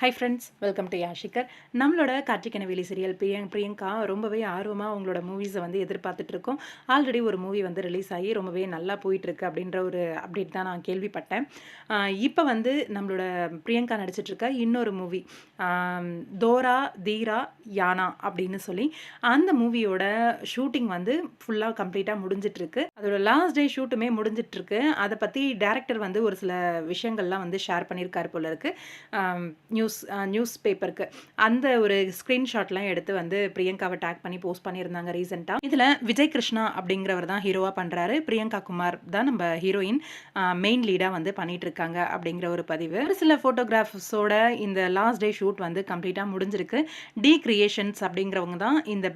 High friends, welcome to யாஷிகர். நம்மளோட கார்த்திக் வெளி சீரியல் பிரியங்கா ரொம்பவே ஆர்வமாக அவங்களோட மூவிஸை வந்து எதிர்பார்த்துட்ருக்கோம். ஆல்ரெடி ஒரு மூவி வந்து ரிலீஸ் ஆகி ரொம்பவே நல்லா போயிட்டுருக்கு அப்படின்ற ஒரு அப்டேட் தான் நான் கேள்விப்பட்டேன். இப்போ வந்து நம்மளோட பிரியங்கா நடிச்சிட்ருக்க இன்னொரு மூவி தோரா தீரா யானா அப்படின்னு சொல்லி அந்த மூவியோட ஷூட்டிங் வந்து ஃபுல்லாக கம்ப்ளீட்டாக முடிஞ்சிட்ருக்கு. அதோட லாஸ்ட் டே ஷூட்டுமே முடிஞ்சிட்ருக்கு. அதை பற்றி டேரக்டர் வந்து ஒரு சில விஷயங்கள்லாம் வந்து ஷேர் பண்ணியிருக்காரு போல இருக்கு. நியூஸ் பேப்பருக்கு அந்த ஒரு ஸ்க்ரீன்ஷாட்லாம் எடுத்து வந்து பிரியங்காவை டேக் பண்ணி போஸ்ட் பண்ணியிருந்தாங்க ரீசெண்டாக. இதில் விஜய் கிருஷ்ணா அப்படிங்கிறவர் தான் ஹீரோவாக பண்ணுறாரு. பிரியங்கா குமார் தான் நம்ம ஹீரோயின் மெயின் லீடாக வந்து பண்ணிட்டு இருக்காங்க அப்படிங்கிற ஒரு பதிவு. ஒரு சில ஃபோட்டோகிராஃப்ஸோட இந்த லாஸ்ட் டே ஷூட் வந்து கம்ப்ளீட்டாக முடிஞ்சிருக்கு. டி கிரியேஷன்ஸ் அப்படிங்கிறவங்க தான் இந்த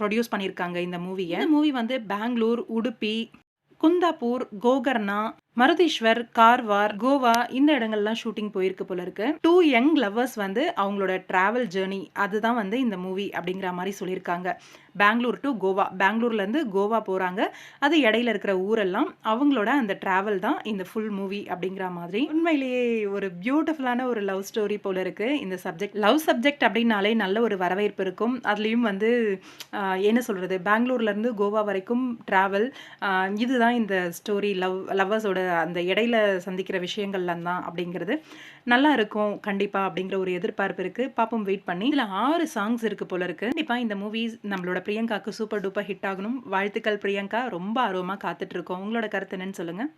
ப்ரொடியூஸ் பண்ணியிருக்காங்க இந்த மூவியை. இந்த மூவி வந்து பெங்களூர், உடுப்பி, குந்தாப்பூர், கோகர்னா, மருதீஸ்வர், கார்வார், கோவா இந்த இடங்கள்லாம் ஷூட்டிங் போயிருக்கு போல இருக்கு. 2 யங் லவ்வர்ஸ் வந்து அவங்களோட டிராவல் ஜேர்னி அதுதான் வந்து இந்த மூவி அப்படிங்கிற மாதிரி சொல்லியிருக்காங்க. பெங்களூர் டு கோவா, பெங்களூர்லேருந்து கோவா போகிறாங்க. அது இடையில இருக்கிற ஊரெல்லாம் அவங்களோட அந்த டிராவல் தான் இந்த ஃபுல் மூவி அப்படிங்கிற மாதிரி. உண்மையிலேயே ஒரு பியூட்டிஃபுல்லான ஒரு லவ் ஸ்டோரி போல இருக்கு இந்த சப்ஜெக்ட். லவ் சப்ஜெக்ட் அப்படின்னாலே நல்ல ஒரு வரவேற்பு இருக்கும். அதுலேயும் வந்து என்ன சொல்கிறது, பெங்களூர்லேருந்து கோவா வரைக்கும் டிராவல், இதுதான் இந்த ஸ்டோரி. லவ்வர்ஸோட அந்த இடையில சந்திக்கிற விஷயங்கள்லாம் தான் அப்படிங்கிறது நல்லா இருக்கும் கண்டிப்பாக அப்படிங்கிற ஒரு எதிர்பார்ப்பு இருக்குது. பாப்போம், வெயிட் பண்ணி. இதில் 6 சாங்ஸ் இருக்குது போல இருக்குது. கண்டிப்பாக இந்த மூவிஸ் நம்மளோட பிரியங்காவுக்கு சூப்பர் டூப்பர் ஹிட் ஆகணும். வாழ்த்துக்கள் பிரியங்கா, ரொம்ப ஆர்வமாக காத்துட்ருக்கோம். உங்களோட கருத்து என்னன்னு சொல்லுங்கள்.